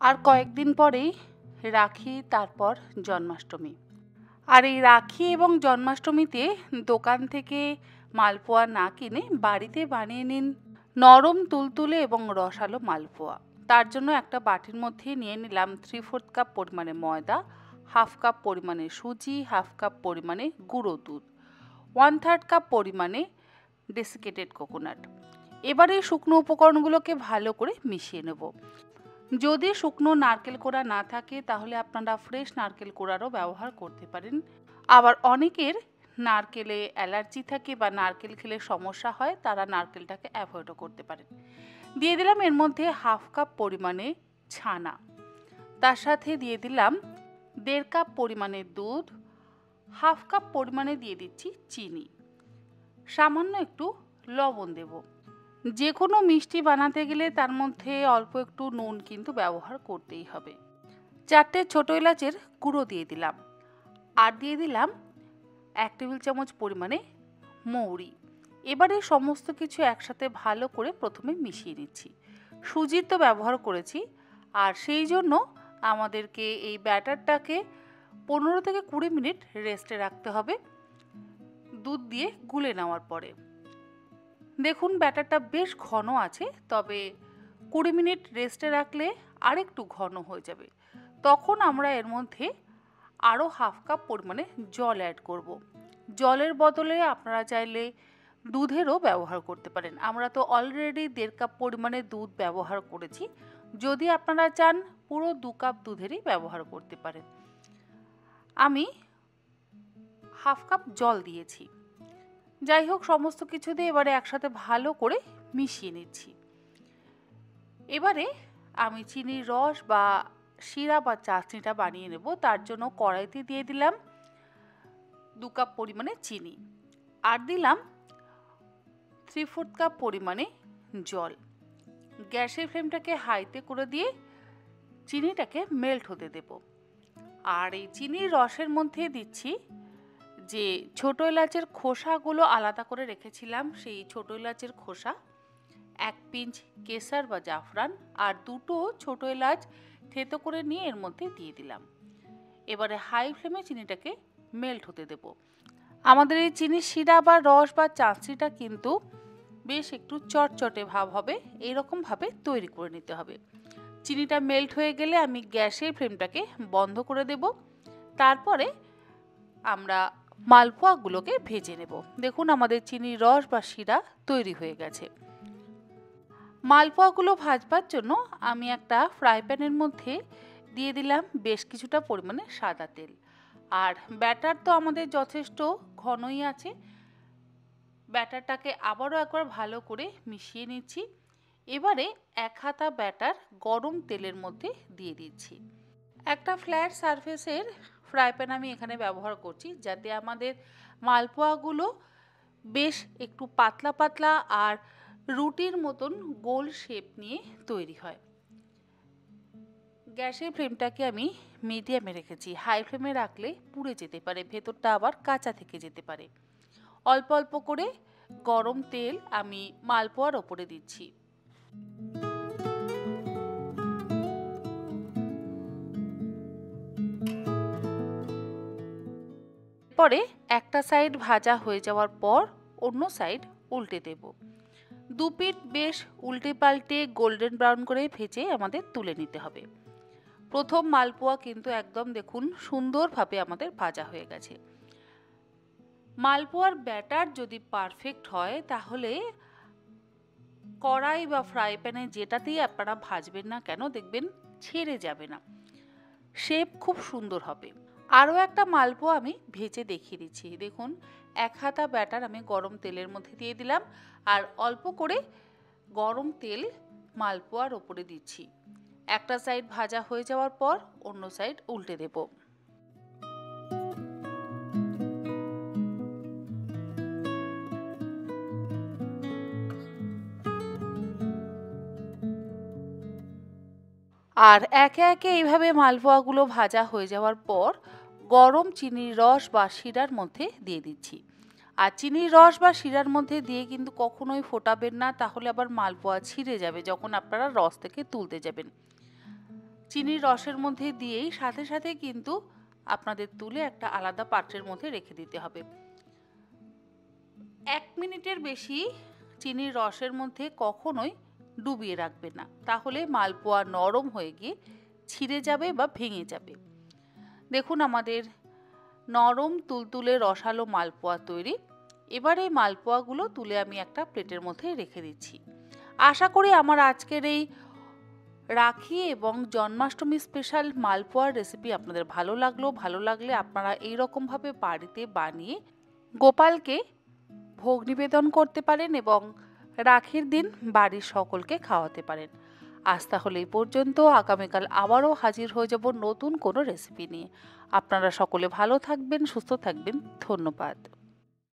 আর কয়েকদিন পরেই রাখি, তারপর জন্মাষ্টমী। আর এই রাখি এবং জন্মাষ্টমীতে দোকান থেকে মালপোয়া না কিনে বাড়িতে বানিয়ে নিন নরম তুলতুলে এবং রসালো মালপোয়া। তার জন্য একটা বাটির মধ্যে নিয়ে নিলাম 3/4 কাপ পরিমাণে ময়দা, 1/2 কাপ পরিমাণে সুজি, 1/2 কাপ পরিমাণে গুঁড়ো দুধ, 1/3 কাপ পরিমাণে ডেসিকেটেড কোকোনাট। এবারে শুকনো উপকরণগুলোকে ভালো করে মিশিয়ে নেব। যদি শুকনো নারকেল কোড়া না থাকে তাহলে আপনারা ফ্রেশ নারকেল কোড়ারও ব্যবহার করতে পারেন। আবার অনেকের নারকেলে অ্যালার্জি থাকে বা নারকেল খেলে সমস্যা হয়, তারা নারকেলটাকে অ্যাভয়েডও করতে পারেন। দিয়ে দিলাম এর মধ্যে 1/2 কাপ পরিমাণে ছানা, তার সাথে দিয়ে দিলাম 1.5 কাপ পরিমাণে দুধ, 1/2 কাপ পরিমাণে দিয়ে দিচ্ছি চিনি, সামান্য একটু লবণ দেব। যে কোনো মিষ্টি বানাতে গেলে তার মধ্যে অল্প একটু নুন কিন্তু ব্যবহার করতেই হবে। 4টে ছোটো এলাচের গুঁড়ো দিয়ে দিলাম, আর দিয়ে দিলাম 1 টেবিল চামচ পরিমাণে মৌরি। এবারে সমস্ত কিছু একসাথে ভালো করে প্রথমে মিশিয়ে নিচ্ছি। সুজির তো ব্যবহার করেছি, আর সেই জন্য আমাদেরকে এই ব্যাটারটাকে 15 থেকে 20 মিনিট রেস্টে রাখতে হবে দুধ দিয়ে গুলে নেওয়ার পরে। দেখুন ব্যাটারটা বেশ ঘন আছে, তবে 20 মিনিট রেস্টে রাখলে আরেকটু ঘন হয়ে যাবে। তখন আমরা এর মধ্যে আরও 1/2 কাপ পরিমাণে জল অ্যাড করব। জলের বদলে আপনারা চাইলে দুধেরও ব্যবহার করতে পারেন। আমরা তো অলরেডি 1.5 কাপ পরিমাণে দুধ ব্যবহার করেছি। যদি আপনারা চান পুরো 2 কাপ দুধেরই ব্যবহার করতে পারেন। আমি 1/2 কাপ জল দিয়েছি। যাই হোক, সমস্ত কিছু দিয়ে এবারে একসাথে ভালো করে মিশিয়ে নিচ্ছি। এবারে আমি চিনির রস বা শিরা বা চাশনিটা বানিয়ে নেব। তার জন্য কড়াইতে দিয়ে দিলাম 2 কাপ পরিমাণে চিনি, আর দিলাম 3/4 কাপ পরিমাণে জল। গ্যাসের ফ্লেমটাকে হাইতে করে দিয়ে চিনিটাকে মেল্ট হতে দেব। আর এই চিনির রসের মধ্যে দিচ্ছি যে ছোটো এলাচের খোসাগুলো আলাদা করে রেখেছিলাম, সেই ছোটো এলাচের খোসা, 1 পিঞ্চ কেশর বা জাফরান, আর 2টো ছোটো এলাচ থেতো করে নিয়ে এর মধ্যে দিয়ে দিলাম। এবারে হাই ফ্লেমে চিনিটাকে মেল্ট হতে দেব। আমাদের এই চিনির শিরা বা রস বা চাশনিটা কিন্তু বেশ একটু চটচটে ভাব হবে, এইরকমভাবে তৈরি করে নিতে হবে। চিনিটা মেল্ট হয়ে গেলে আমি গ্যাসের ফ্লেমটাকে বন্ধ করে দেব। তারপরে আমরা মালপোয়াগুলোকে ভেজে নেব। দেখুন আমাদের চিনির রস বা শিরা তৈরি হয়ে গেছে। মালপোয়াগুলো ভাজবার জন্য আমি একটা ফ্রাই প্যানের মধ্যে দিয়ে দিলাম বেশ কিছুটা পরিমাণে সাদা তেল। আর ব্যাটার তো আমাদের যথেষ্ট ঘনই আছে। ব্যাটারটাকে আবারও একবার ভালো করে মিশিয়ে নিচ্ছি। এবারে 1 হাতা ব্যাটার গরম তেলের মধ্যে দিয়ে দিচ্ছি। একটা ফ্ল্যাট সারফেসের ফ্রাই প্যান আমি এখানে ব্যবহার করছি, যাতে আমাদের মালপোয়াগুলো বেশ একটু পাতলা পাতলা আর রুটির মতন গোল শেপ নিয়ে তৈরি হয়। গ্যাসের ফ্লেমটাকে আমি মিডিয়ামে রেখেছি। হাই ফ্লেমে রাখলে পুড়ে যেতে পারে, ভেতরটা আবার কাঁচা থেকে যেতে পারে। অল্প অল্প করে গরম তেল আমি মালপোয়ার ওপরে দিচ্ছি। পরে একটা সাইড ভাজা হয়ে যাওয়ার পর অন্য সাইড উল্টে দেব। 2 পিঠ বেশ উল্টে পাল্টে গোল্ডেন ব্রাউন করে ভেজে আমাদের তুলে নিতে হবে। প্রথম মালপোয়া কিন্তু একদম দেখুন সুন্দরভাবে আমাদের ভাজা হয়ে গেছে। মালপোয়ার ব্যাটার যদি পারফেক্ট হয় তাহলে কড়াই বা ফ্রাই প্যানে যেটাতেই আপনারা ভাজবেন না কেন দেখবেন ছেড়ে যাবে না, শেপ খুব সুন্দর হবে। আরও একটা মালপোয়া আমি ভেজে দেখিয়ে দিচ্ছি। দেখুন 1 হাতা ব্যাটার আমি গরম তেলের মধ্যে দিয়ে দিলাম, আর অল্প করে গরম তেল মালপোয়ার ওপরে দিচ্ছি। একটা সাইড ভাজা হয়ে যাওয়ার পর অন্য সাইড উল্টে দেব। আর একে একে এইভাবে মালপোয়াগুলো ভাজা হয়ে যাওয়ার পর গরম চিনির রস বা শিরার মধ্যে দিয়ে দিচ্ছি। আর চিনির রস বা শিরার মধ্যে দিয়ে কিন্তু কখনোই ফোটাবেন না, তাহলে আবার মালপোয়া ছিঁড়ে যাবে যখন আপনারা রস থেকে তুলতে যাবেন। চিনির রসের মধ্যে দিয়েই সাথে সাথে কিন্তু আপনাদের তুলে একটা আলাদা পাত্রের মধ্যে রেখে দিতে হবে। 1 মিনিটের বেশি চিনির রসের মধ্যে কখনোই ডুবিয়ে রাখবেন না, তাহলে মালপোয়া নরম হয়ে গিয়ে ছিঁড়ে যাবে বা ভেঙে যাবে। দেখুন আমাদের নরম তুলতুলে রসালো মালপোয়া তৈরি। এবার এই মালপোয়াগুলো তুলে আমি একটা প্লেটের মধ্যে রেখে দিচ্ছি। আশা করি আমার আজকের এই রাখি এবং জন্মাষ্টমী স্পেশাল মালপোয়ার রেসিপি আপনাদের ভালো লাগলো। ভালো লাগলে আপনারা এইরকমভাবে বাড়িতে বানিয়ে গোপালকে ভোগ নিবেদন করতে পারেন এবং রাখির দিন বাড়ির সকলকে খাওয়াতে পারেন। আজ তাহলে এই পর্যন্ত। আগামীকাল আবারও হাজির হয়ে যাব নতুন কোনো রেসিপি নিয়ে। আপনারা সকলে ভালো থাকবেন, সুস্থ থাকবেন। ধন্যবাদ।